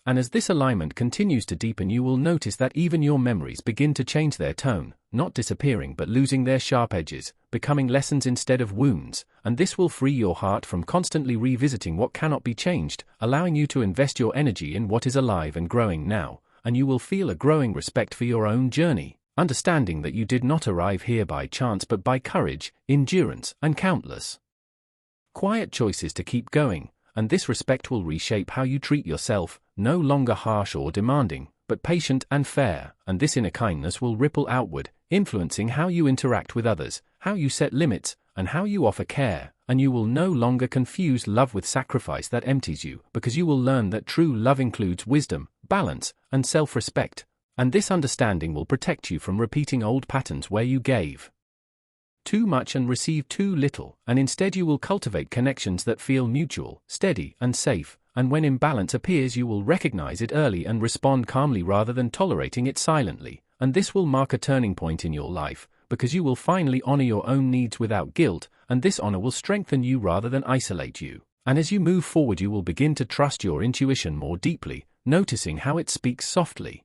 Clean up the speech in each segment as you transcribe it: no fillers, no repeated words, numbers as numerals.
And as this alignment continues to deepen, you will notice that even your memories begin to change their tone, not disappearing but losing their sharp edges, becoming lessons instead of wounds, and this will free your heart from constantly revisiting what cannot be changed, allowing you to invest your energy in what is alive and growing now, and you will feel a growing respect for your own journey, understanding that you did not arrive here by chance but by courage, endurance, and countless quiet choices to keep going, and this respect will reshape how you treat yourself, no longer harsh or demanding, but patient and fair, and this inner kindness will ripple outward, influencing how you interact with others, how you set limits, and how you offer care, and you will no longer confuse love with sacrifice that empties you, because you will learn that true love includes wisdom, balance, and self-respect, and this understanding will protect you from repeating old patterns where you gave too much and received too little, and instead you will cultivate connections that feel mutual, steady, and safe, and when imbalance appears you will recognize it early and respond calmly rather than tolerating it silently, and this will mark a turning point in your life, because you will finally honor your own needs without guilt, and this honor will strengthen you rather than isolate you. And as you move forward you will begin to trust your intuition more deeply, noticing how it speaks softly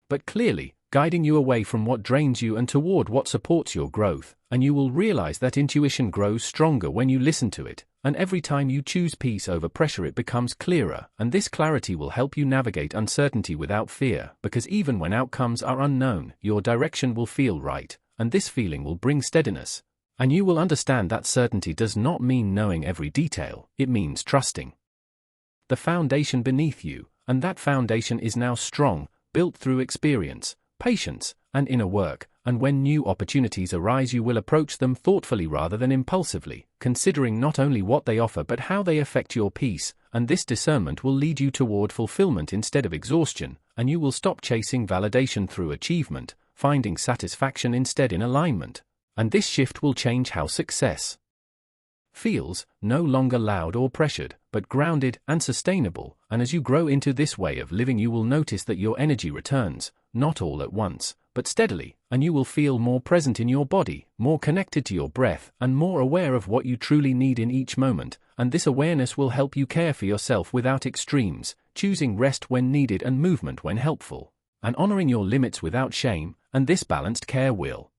but clearly, guiding you away from what drains you and toward what supports your growth, and you will realize that intuition grows stronger when you listen to it, and every time you choose peace over pressure it becomes clearer, and this clarity will help you navigate uncertainty without fear, because even when outcomes are unknown, your direction will feel right, and this feeling will bring steadiness, and you will understand that certainty does not mean knowing every detail, it means trusting the foundation beneath you, and that foundation is now strong, built through experience, patience, and inner work, and when new opportunities arise you will approach them thoughtfully rather than impulsively, considering not only what they offer but how they affect your peace, and this discernment will lead you toward fulfillment instead of exhaustion, and you will stop chasing validation through achievement, finding satisfaction instead in alignment, and this shift will change how success feels, no longer loud or pressured, but grounded and sustainable, and as you grow into this way of living you will notice that your energy returns, not all at once, but steadily, and you will feel more present in your body, more connected to your breath, and more aware of what you truly need in each moment, and this awareness will help you care for yourself without extremes, choosing rest when needed and movement when helpful, and honoring your limits without shame, and this balanced care will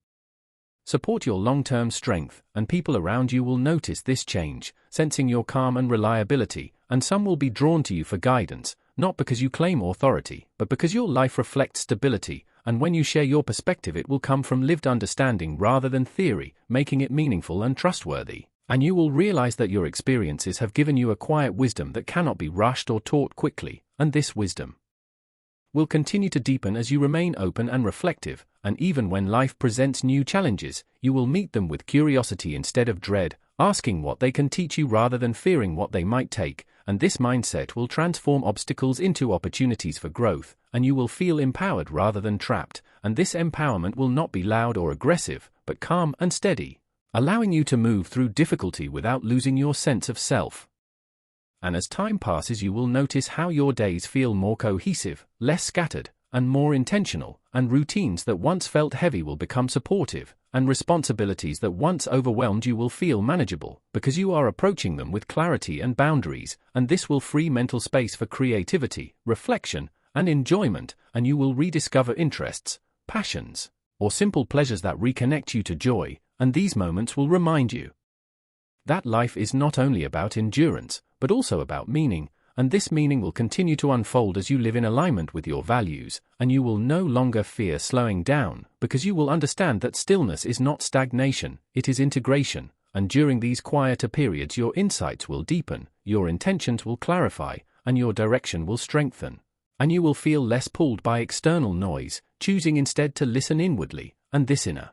support your long-term strength, and people around you will notice this change, sensing your calm and reliability, and some will be drawn to you for guidance, not because you claim authority, but because your life reflects stability, and when you share your perspective it will come from lived understanding rather than theory, making it meaningful and trustworthy, and you will realize that your experiences have given you a quiet wisdom that cannot be rushed or taught quickly, and this wisdom will continue to deepen as you remain open and reflective, and even when life presents new challenges, you will meet them with curiosity instead of dread, asking what they can teach you rather than fearing what they might take, and this mindset will transform obstacles into opportunities for growth, and you will feel empowered rather than trapped, and this empowerment will not be loud or aggressive, but calm and steady, allowing you to move through difficulty without losing your sense of self. And as time passes you will notice how your days feel more cohesive, less scattered, and more intentional, and routines that once felt heavy will become supportive, and responsibilities that once overwhelmed you will feel manageable, because you are approaching them with clarity and boundaries, and this will free mental space for creativity, reflection, and enjoyment, and you will rediscover interests, passions, or simple pleasures that reconnect you to joy, and these moments will remind you that life is not only about endurance, but also about meaning, and this meaning will continue to unfold as you live in alignment with your values, and you will no longer fear slowing down, because you will understand that stillness is not stagnation, it is integration, and during these quieter periods your insights will deepen, your intentions will clarify, and your direction will strengthen, and you will feel less pulled by external noise, choosing instead to listen inwardly, and this inner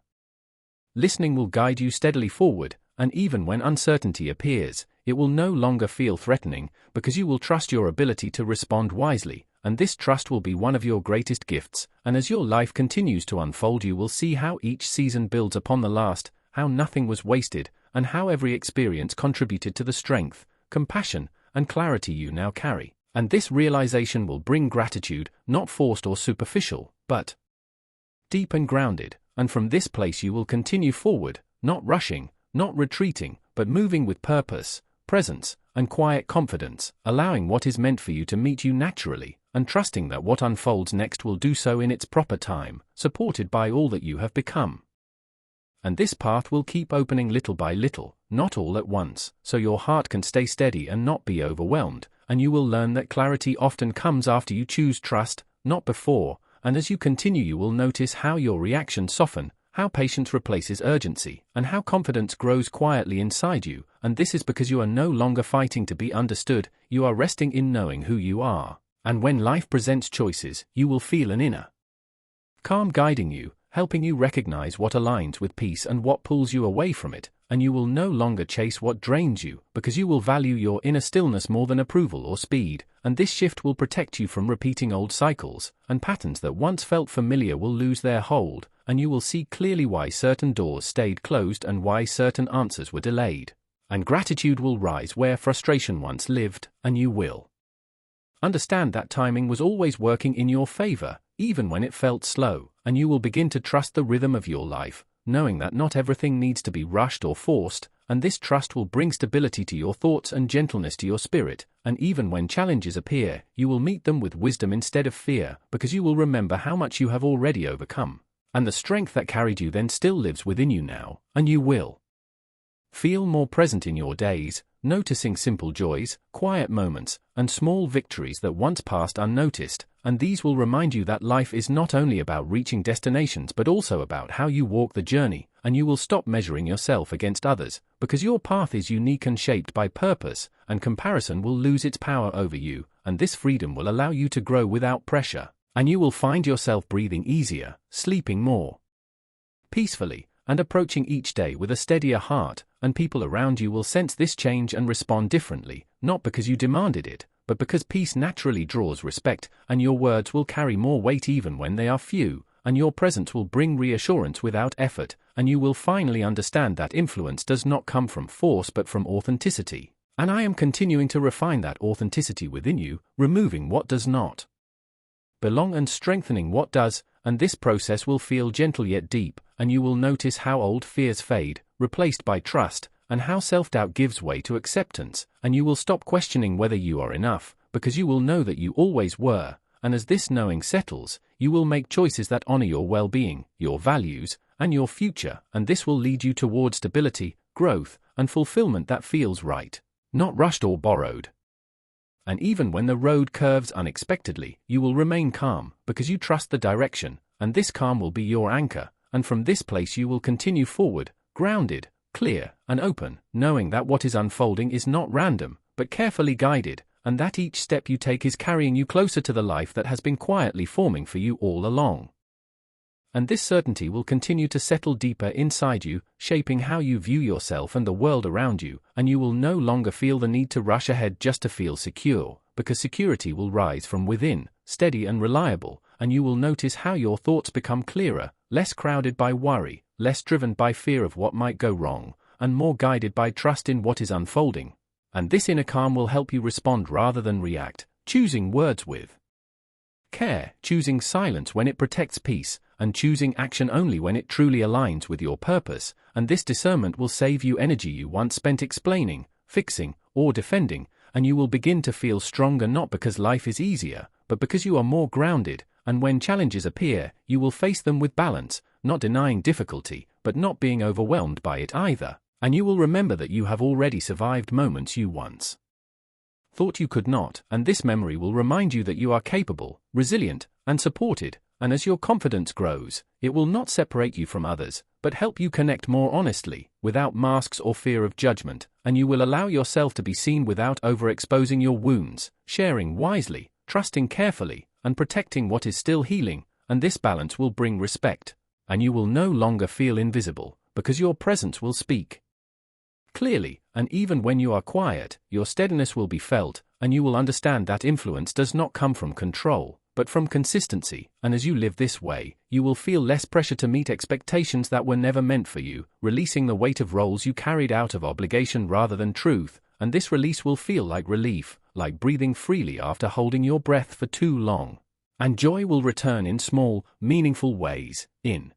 listening will guide you steadily forward, and even when uncertainty appears, it will no longer feel threatening, because you will trust your ability to respond wisely, and this trust will be one of your greatest gifts, and as your life continues to unfold you will see how each season builds upon the last, how nothing was wasted, and how every experience contributed to the strength, compassion, and clarity you now carry, and this realization will bring gratitude, not forced or superficial, but deep and grounded, and from this place you will continue forward, not rushing, not retreating, but moving with purpose, presence, and quiet confidence, allowing what is meant for you to meet you naturally, and trusting that what unfolds next will do so in its proper time, supported by all that you have become. And this path will keep opening little by little, not all at once, so your heart can stay steady and not be overwhelmed, and you will learn that clarity often comes after you choose trust, not before, and as you continue you will notice how your reactions soften, how patience replaces urgency, and how confidence grows quietly inside you, and this is because you are no longer fighting to be understood, you are resting in knowing who you are, and when life presents choices, you will feel an inner calm guiding you, helping you recognize what aligns with peace and what pulls you away from it, and you will no longer chase what drains you, because you will value your inner stillness more than approval or speed, and this shift will protect you from repeating old cycles, and patterns that once felt familiar will lose their hold, and you will see clearly why certain doors stayed closed and why certain answers were delayed. And gratitude will rise where frustration once lived, and you will understand that timing was always working in your favor, even when it felt slow, and you will begin to trust the rhythm of your life, knowing that not everything needs to be rushed or forced, and this trust will bring stability to your thoughts and gentleness to your spirit, and even when challenges appear, you will meet them with wisdom instead of fear, because you will remember how much you have already overcome, and the strength that carried you then still lives within you now, and you will feel more present in your days, noticing simple joys, quiet moments, and small victories that once passed unnoticed, and these will remind you that life is not only about reaching destinations but also about how you walk the journey, and you will stop measuring yourself against others, because your path is unique and shaped by purpose, and comparison will lose its power over you, and this freedom will allow you to grow without pressure, and you will find yourself breathing easier, sleeping more peacefully, and approaching each day with a steadier heart, and people around you will sense this change and respond differently, not because you demanded it, but because peace naturally draws respect, and your words will carry more weight even when they are few, and your presence will bring reassurance without effort, and you will finally understand that influence does not come from force but from authenticity. And I am continuing to refine that authenticity within you, removing what does not belong and strengthening what does, and this process will feel gentle yet deep, and you will notice how old fears fade, replaced by trust, and how self-doubt gives way to acceptance, and you will stop questioning whether you are enough, because you will know that you always were, and as this knowing settles, you will make choices that honor your well-being, your values, and your future, and this will lead you toward stability, growth, and fulfillment that feels right, not rushed or borrowed. And even when the road curves unexpectedly, you will remain calm, because you trust the direction, and this calm will be your anchor, and from this place you will continue forward, grounded, clear, and open, knowing that what is unfolding is not random, but carefully guided, and that each step you take is carrying you closer to the life that has been quietly forming for you all along. And this certainty will continue to settle deeper inside you, shaping how you view yourself and the world around you, and you will no longer feel the need to rush ahead just to feel secure, because security will rise from within, steady and reliable, and you will notice how your thoughts become clearer, less crowded by worry, less driven by fear of what might go wrong, and more guided by trust in what is unfolding. And this inner calm will help you respond rather than react, choosing words with care, choosing silence when it protects peace, and choosing action only when it truly aligns with your purpose, and this discernment will save you energy you once spent explaining, fixing, or defending, and you will begin to feel stronger not because life is easier, but because you are more grounded, and when challenges appear, you will face them with balance, not denying difficulty, but not being overwhelmed by it either, and you will remember that you have already survived moments you once thought you could not, and this memory will remind you that you are capable, resilient, and supported, and as your confidence grows, it will not separate you from others, but help you connect more honestly, without masks or fear of judgment, and you will allow yourself to be seen without overexposing your wounds, sharing wisely, trusting carefully, and protecting what is still healing, and this balance will bring respect, and you will no longer feel invisible, because your presence will speak clearly, and even when you are quiet, your steadiness will be felt, and you will understand that influence does not come from control, but from consistency, and as you live this way, you will feel less pressure to meet expectations that were never meant for you, releasing the weight of roles you carried out of obligation rather than truth, and this release will feel like relief, like breathing freely after holding your breath for too long. And joy will return in small, meaningful ways, in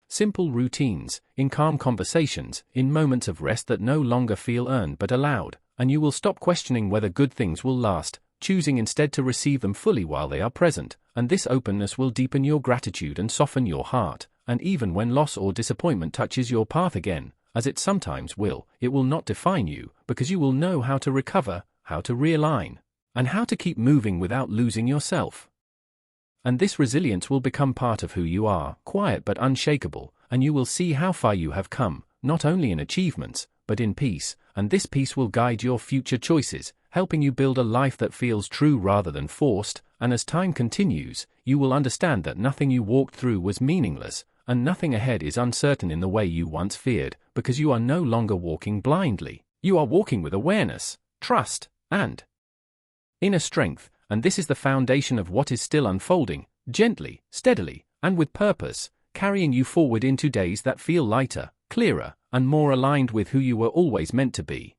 simple routines, in calm conversations, in moments of rest that no longer feel earned but allowed, and you will stop questioning whether good things will last, choosing instead to receive them fully while they are present, and this openness will deepen your gratitude and soften your heart, and even when loss or disappointment touches your path again, as it sometimes will, it will not define you, because you will know how to recover, how to realign, and how to keep moving without losing yourself. And this resilience will become part of who you are, quiet but unshakable, and you will see how far you have come, not only in achievements, but in peace, and this peace will guide your future choices, helping you build a life that feels true rather than forced, and as time continues, you will understand that nothing you walked through was meaningless, and nothing ahead is uncertain in the way you once feared, because you are no longer walking blindly. You are walking with awareness, trust, and inner strength, and this is the foundation of what is still unfolding, gently, steadily, and with purpose, carrying you forward into days that feel lighter, clearer, and more aligned with who you were always meant to be.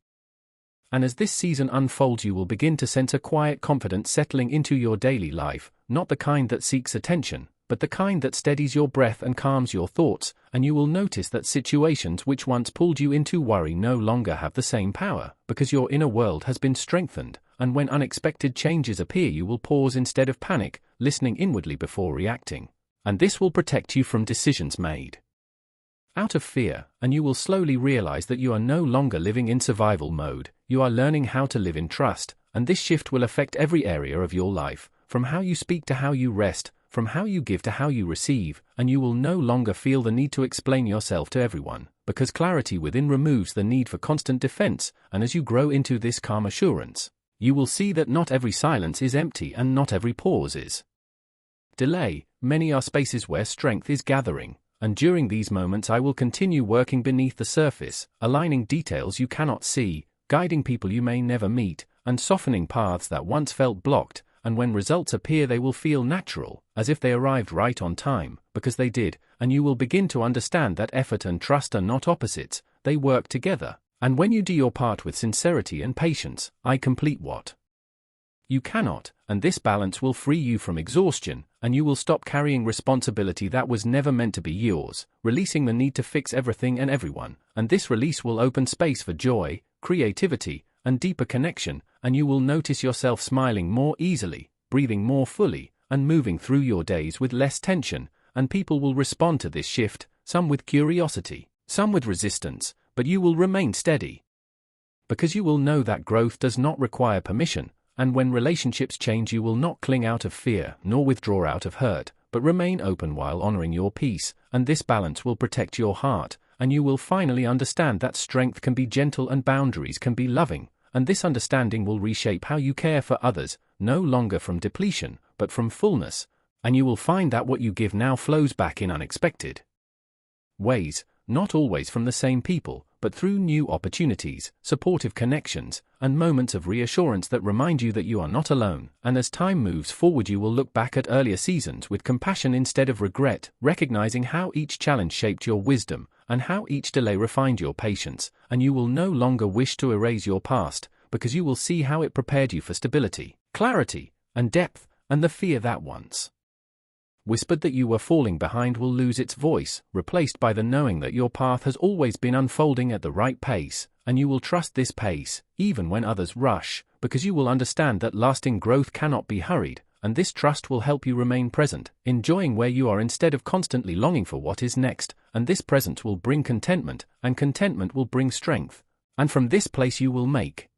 And as this season unfolds, you will begin to sense a quiet confidence settling into your daily life, not the kind that seeks attention, but the kind that steadies your breath and calms your thoughts, and you will notice that situations which once pulled you into worry no longer have the same power, because your inner world has been strengthened, and when unexpected changes appear you will pause instead of panic, listening inwardly before reacting. And this will protect you from decisions made out of fear, and you will slowly realize that you are no longer living in survival mode, you are learning how to live in trust, and this shift will affect every area of your life, from how you speak to how you rest, from how you give to how you receive, and you will no longer feel the need to explain yourself to everyone, because clarity within removes the need for constant defense, and as you grow into this calm assurance, you will see that not every silence is empty and not every pause is delay. Many are spaces where strength is gathering, and during these moments I will continue working beneath the surface, aligning details you cannot see, guiding people you may never meet, and softening paths that once felt blocked, and when results appear they will feel natural, as if they arrived right on time, because they did, and you will begin to understand that effort and trust are not opposites, they work together, and when you do your part with sincerity and patience, I complete what you cannot, and this balance will free you from exhaustion, and you will stop carrying responsibility that was never meant to be yours, releasing the need to fix everything and everyone, and this release will open space for joy, creativity, and deeper connection, and you will notice yourself smiling more easily, breathing more fully, and moving through your days with less tension, and people will respond to this shift, some with curiosity, some with resistance, but you will remain steady. Because you will know that growth does not require permission, and when relationships change you will not cling out of fear, nor withdraw out of hurt, but remain open while honoring your peace, and this balance will protect your heart, and you will finally understand that strength can be gentle and boundaries can be loving, and this understanding will reshape how you care for others, no longer from depletion, but from fullness, and you will find that what you give now flows back in unexpected ways, not always from the same people, but through new opportunities, supportive connections, and moments of reassurance that remind you that you are not alone, and as time moves forward you will look back at earlier seasons with compassion instead of regret, recognizing how each challenge shaped your wisdom, and how each delay refined your patience, and you will no longer wish to erase your past, because you will see how it prepared you for stability, clarity, and depth, and the fear that once whispered that you were falling behind will lose its voice, replaced by the knowing that your path has always been unfolding at the right pace, and you will trust this pace, even when others rush, because you will understand that lasting growth cannot be hurried, and this trust will help you remain present, enjoying where you are instead of constantly longing for what is next, and this presence will bring contentment, and contentment will bring strength, and from this place you will make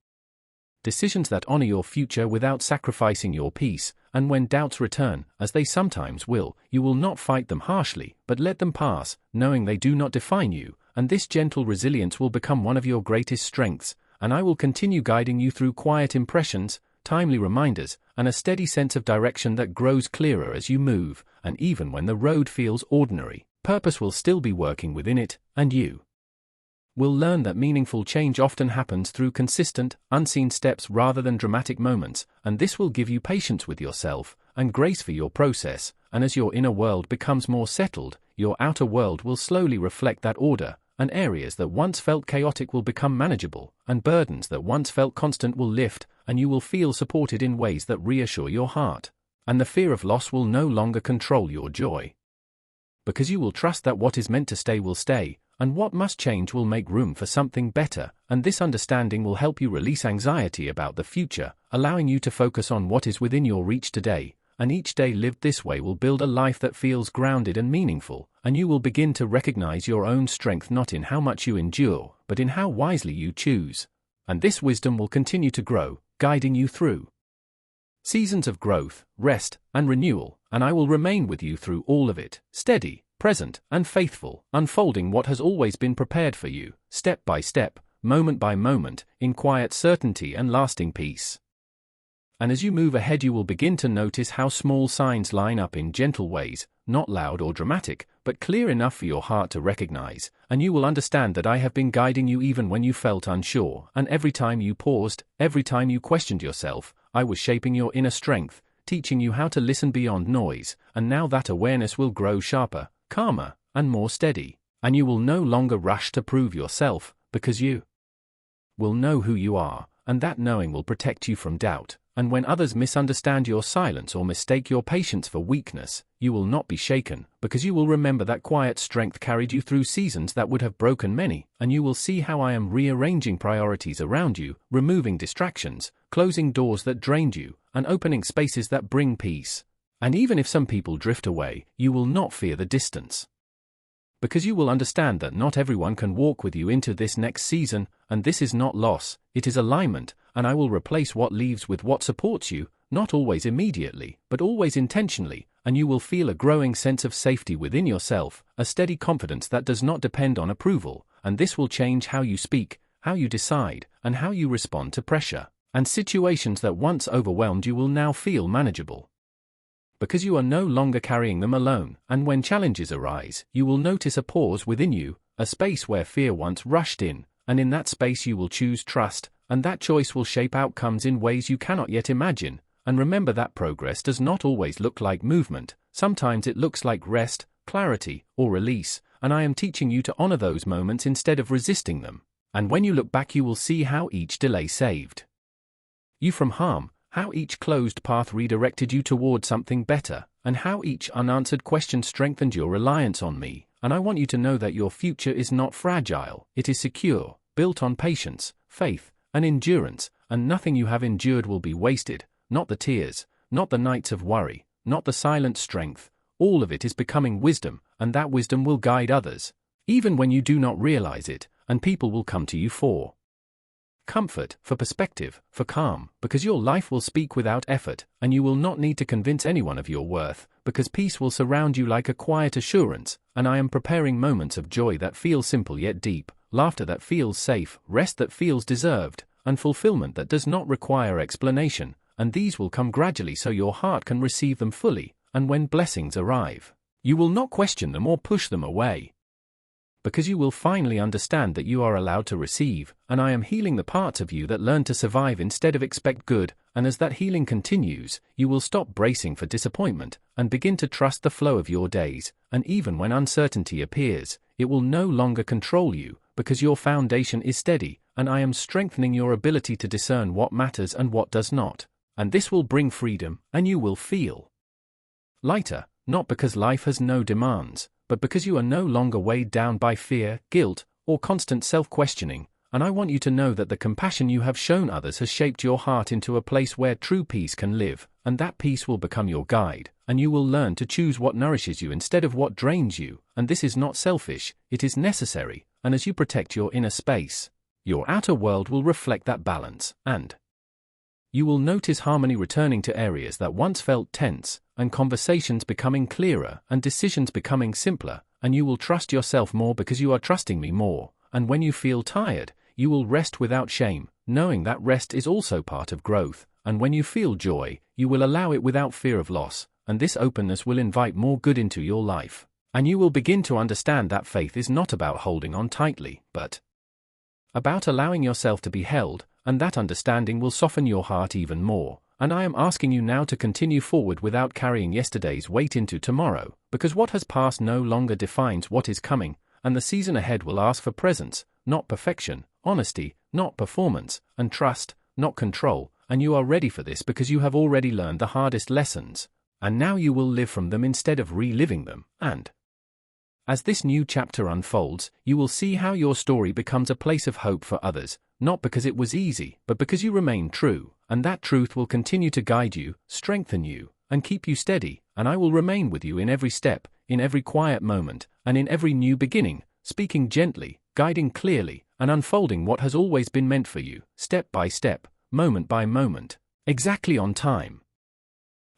decisions that honor your future without sacrificing your peace, and when doubts return, as they sometimes will, you will not fight them harshly, but let them pass, knowing they do not define you, and this gentle resilience will become one of your greatest strengths, and I will continue guiding you through quiet impressions, timely reminders, and a steady sense of direction that grows clearer as you move, and even when the road feels ordinary, purpose will still be working within it, and you will learn that meaningful change often happens through consistent, unseen steps rather than dramatic moments, and this will give you patience with yourself, and grace for your process, and as your inner world becomes more settled, your outer world will slowly reflect that order, and areas that once felt chaotic will become manageable, and burdens that once felt constant will lift, and you will feel supported in ways that reassure your heart, and the fear of loss will no longer control your joy. Because you will trust that what is meant to stay will stay, and what must change will make room for something better, and this understanding will help you release anxiety about the future, allowing you to focus on what is within your reach today, and each day lived this way will build a life that feels grounded and meaningful, and you will begin to recognize your own strength not in how much you endure, but in how wisely you choose. And this wisdom will continue to grow, guiding you through seasons of growth, rest, and renewal, and I will remain with you through all of it, steady, present, and faithful, unfolding what has always been prepared for you, step by step, moment by moment, in quiet certainty and lasting peace. And as you move ahead, you will begin to notice how small signs line up in gentle ways, not loud or dramatic, but clear enough for your heart to recognize, and you will understand that I have been guiding you even when you felt unsure, and every time you paused, every time you questioned yourself, I was shaping your inner strength, teaching you how to listen beyond noise, and now that awareness will grow sharper, calmer, and more steady, and you will no longer rush to prove yourself, because you will know who you are, and that knowing will protect you from doubt. And when others misunderstand your silence or mistake your patience for weakness, you will not be shaken, because you will remember that quiet strength carried you through seasons that would have broken many, and you will see how I am rearranging priorities around you, removing distractions, closing doors that drained you, and opening spaces that bring peace. And even if some people drift away, you will not fear the distance, because you will understand that not everyone can walk with you into this next season, and this is not loss, it is alignment, and I will replace what leaves with what supports you, not always immediately, but always intentionally, and you will feel a growing sense of safety within yourself, a steady confidence that does not depend on approval, and this will change how you speak, how you decide, and how you respond to pressure, and situations that once overwhelmed you will now feel manageable, because you are no longer carrying them alone, and when challenges arise, you will notice a pause within you, a space where fear once rushed in, and in that space you will choose trust, and that choice will shape outcomes in ways you cannot yet imagine. And remember that progress does not always look like movement, sometimes it looks like rest, clarity, or release, and I am teaching you to honor those moments instead of resisting them. And when you look back, you will see how each delay saved you from harm, how each closed path redirected you toward something better, and how each unanswered question strengthened your reliance on me. And I want you to know that your future is not fragile, it is secure, built on patience, faith, and endurance, and nothing you have endured will be wasted, not the tears, not the nights of worry, not the silent strength, all of it is becoming wisdom, and that wisdom will guide others, even when you do not realize it, and people will come to you for comfort, for perspective, for calm, because your life will speak without effort, and you will not need to convince anyone of your worth, because peace will surround you like a quiet assurance, and I am preparing moments of joy that feel simple yet deep, laughter that feels safe, rest that feels deserved, and fulfillment that does not require explanation, and these will come gradually so your heart can receive them fully, and when blessings arrive, you will not question them or push them away, because you will finally understand that you are allowed to receive, and I am healing the parts of you that learn to survive instead of expect good, and as that healing continues, you will stop bracing for disappointment, and begin to trust the flow of your days, and even when uncertainty appears, it will no longer control you, because your foundation is steady, and I am strengthening your ability to discern what matters and what does not, and this will bring freedom, and you will feel lighter, not because life has no demands, but because you are no longer weighed down by fear, guilt, or constant self-questioning, and I want you to know that the compassion you have shown others has shaped your heart into a place where true peace can live, and that peace will become your guide, and you will learn to choose what nourishes you instead of what drains you, and this is not selfish, it is necessary, and as you protect your inner space, your outer world will reflect that balance, and you will notice harmony returning to areas that once felt tense, and conversations becoming clearer, and decisions becoming simpler, and you will trust yourself more because you are trusting me more, and when you feel tired, you will rest without shame, knowing that rest is also part of growth, and when you feel joy, you will allow it without fear of loss, and this openness will invite more good into your life, and you will begin to understand that faith is not about holding on tightly, but about allowing yourself to be held, and that understanding will soften your heart even more, and I am asking you now to continue forward without carrying yesterday's weight into tomorrow, because what has passed no longer defines what is coming, and the season ahead will ask for presence, not perfection, honesty, not performance, and trust, not control, and you are ready for this because you have already learned the hardest lessons, and now you will live from them instead of reliving them, and As this new chapter unfolds, you will see how your story becomes a place of hope for others, not because it was easy, but because you remain true, and that truth will continue to guide you, strengthen you, and keep you steady, and I will remain with you in every step, in every quiet moment, and in every new beginning, speaking gently, guiding clearly, and unfolding what has always been meant for you, step by step, moment by moment, exactly on time.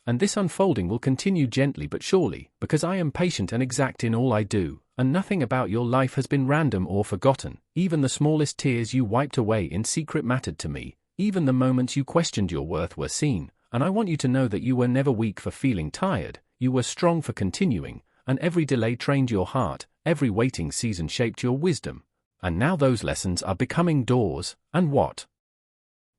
And this unfolding will continue gently but surely, because I am patient and exact in all I do, and nothing about your life has been random or forgotten. Even the smallest tears you wiped away in secret mattered to me, even the moments you questioned your worth were seen, and I want you to know that you were never weak for feeling tired, you were strong for continuing, and every delay trained your heart, every waiting season shaped your wisdom. And now those lessons are becoming doors, and what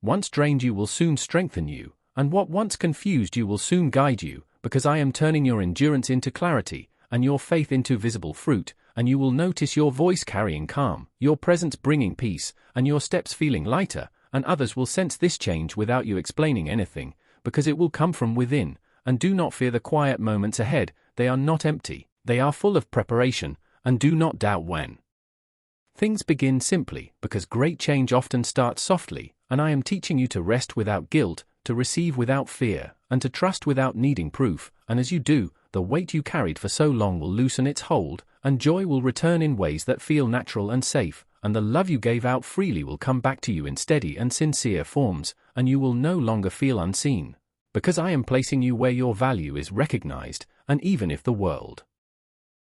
once drained you will soon strengthen you, and what once confused you will soon guide you, because I am turning your endurance into clarity, and your faith into visible fruit, and you will notice your voice carrying calm, your presence bringing peace, and your steps feeling lighter, and others will sense this change without you explaining anything, because it will come from within. And do not fear the quiet moments ahead, they are not empty, they are full of preparation, and do not doubt when. Things begin simply, because great change often starts softly, and I am teaching you to rest without guilt, to receive without fear, and to trust without needing proof, and as you do, the weight you carried for so long will loosen its hold, and joy will return in ways that feel natural and safe, and the love you gave out freely will come back to you in steady and sincere forms, and you will no longer feel unseen, because I am placing you where your value is recognized, and even if the world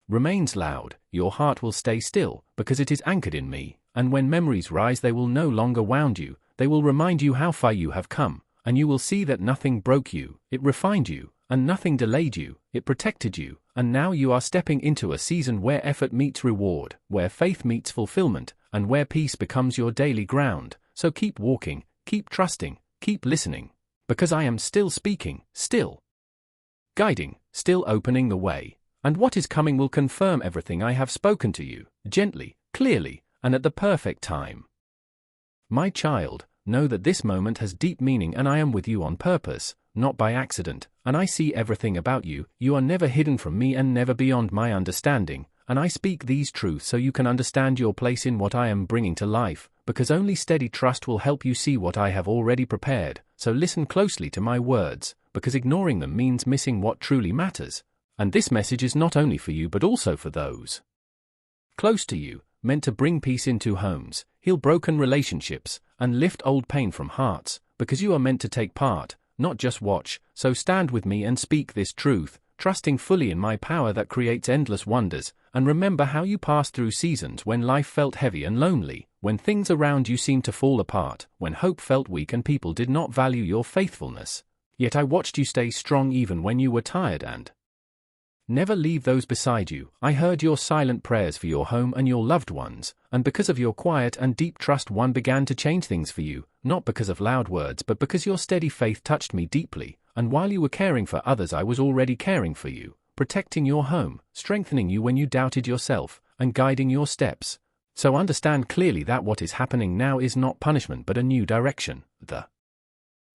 remains loud, your heart will stay still, because it is anchored in me, and when memories rise they will no longer wound you, they will remind you how far you have come. And you will see that nothing broke you, it refined you, and nothing delayed you, it protected you, and now you are stepping into a season where effort meets reward, where faith meets fulfillment, and where peace becomes your daily ground. So keep walking, keep trusting, keep listening, because I am still speaking, still guiding, still opening the way, and what is coming will confirm everything I have spoken to you, gently, clearly, and at the perfect time. My child, know that this moment has deep meaning and I am with you on purpose, not by accident, and I see everything about you, you are never hidden from me and never beyond my understanding, and I speak these truths so you can understand your place in what I am bringing to life, because only steady trust will help you see what I have already prepared. So listen closely to my words, because ignoring them means missing what truly matters, and this message is not only for you but also for those close to you, meant to bring peace into homes, heal broken relationships, and lift old pain from hearts, because you are meant to take part, not just watch. So stand with me and speak this truth, trusting fully in my power that creates endless wonders, and remember how you passed through seasons when life felt heavy and lonely, when things around you seemed to fall apart, when hope felt weak and people did not value your faithfulness. Yet I watched you stay strong even when you were tired and never leave those beside you. I heard your silent prayers for your home and your loved ones, and because of your quiet and deep trust one began to change things for you, not because of loud words but because your steady faith touched me deeply, and while you were caring for others I was already caring for you, protecting your home, strengthening you when you doubted yourself, and guiding your steps. So understand clearly that what is happening now is not punishment but a new direction. The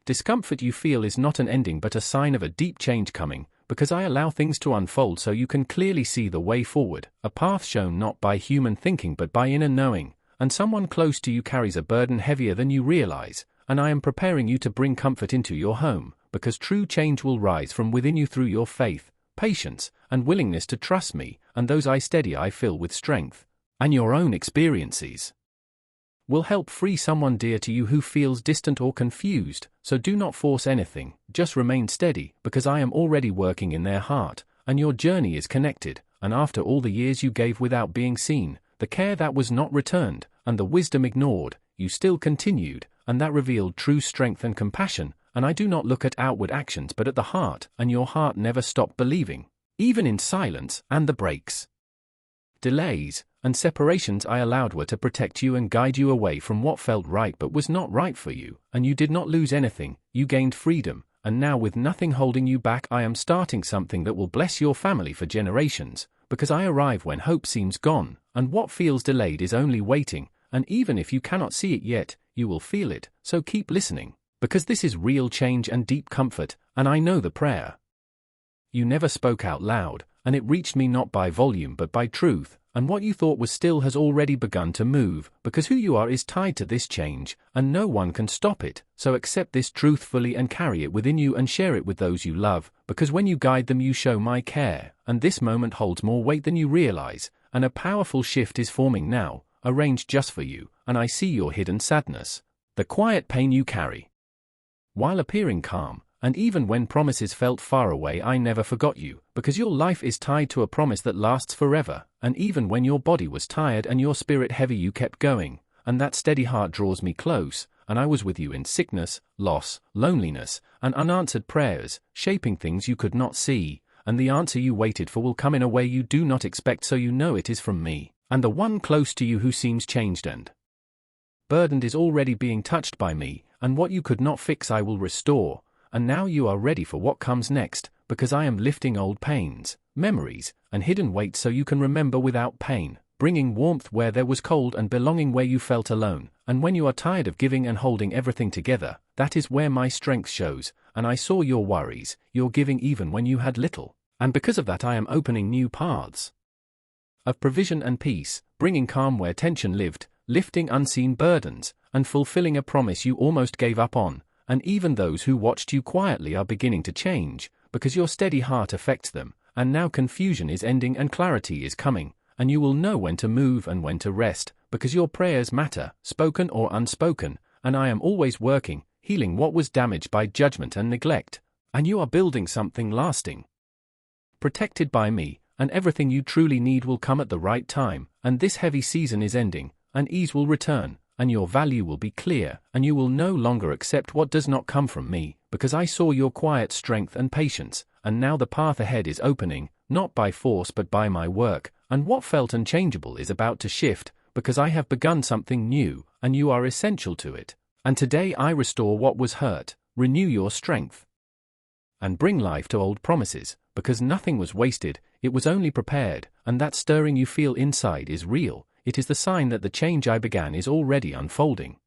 discomfort you feel is not an ending but a sign of a deep change coming, because I allow things to unfold so you can clearly see the way forward, a path shown not by human thinking but by inner knowing, and someone close to you carries a burden heavier than you realize, and I am preparing you to bring comfort into your home, because true change will rise from within you through your faith, patience, and willingness to trust me, and those I steady I fill with strength, and your own experiences will help free someone dear to you who feels distant or confused. So do not force anything, just remain steady, because I am already working in their heart, and your journey is connected, and after all the years you gave without being seen, the care that was not returned, and the wisdom ignored, you still continued, and that revealed true strength and compassion, and I do not look at outward actions but at the heart, and your heart never stopped believing, even in silence, and the breaks, delays, and separations I allowed were to protect you and guide you away from what felt right but was not right for you, and you did not lose anything, you gained freedom, and now with nothing holding you back I am starting something that will bless your family for generations, because I arrive when hope seems gone, and what feels delayed is only waiting, and even if you cannot see it yet, you will feel it, so keep listening, because this is real change and deep comfort, and I know the prayer you never spoke out loud, and it reached me not by volume but by truth, and what you thought was still has already begun to move, because who you are is tied to this change, and no one can stop it. So accept this truth fully and carry it within you and share it with those you love, because when you guide them you show my care, and this moment holds more weight than you realize, and a powerful shift is forming now, arranged just for you, and I see your hidden sadness, the quiet pain you carry. While appearing calm, and even when promises felt far away, I never forgot you, because your life is tied to a promise that lasts forever, and even when your body was tired and your spirit heavy you kept going, and that steady heart draws me close, and I was with you in sickness, loss, loneliness, and unanswered prayers, shaping things you could not see, and the answer you waited for will come in a way you do not expect, so you know it is from me, and the one close to you who seems changed and burdened is already being touched by me, and what you could not fix I will restore. And now you are ready for what comes next, because I am lifting old pains, memories, and hidden weight so you can remember without pain, bringing warmth where there was cold and belonging where you felt alone. And when you are tired of giving and holding everything together, that is where my strength shows, and I saw your worries, your giving even when you had little, and because of that I am opening new paths of provision and peace, bringing calm where tension lived, lifting unseen burdens, and fulfilling a promise you almost gave up on. And even those who watched you quietly are beginning to change, because your steady heart affects them, and now confusion is ending and clarity is coming, and you will know when to move and when to rest, because your prayers matter, spoken or unspoken, and I am always working, healing what was damaged by judgment and neglect, and you are building something lasting, protected by me, and everything you truly need will come at the right time, and this heavy season is ending, and ease will return. And your value will be clear, and you will no longer accept what does not come from me, because I saw your quiet strength and patience, and now the path ahead is opening, not by force but by my work, and what felt unchangeable is about to shift, because I have begun something new, and you are essential to it. And today I restore what was hurt, renew your strength, and bring life to old promises, because nothing was wasted, it was only prepared, and that stirring you feel inside is real. It is the sign that the change I began is already unfolding.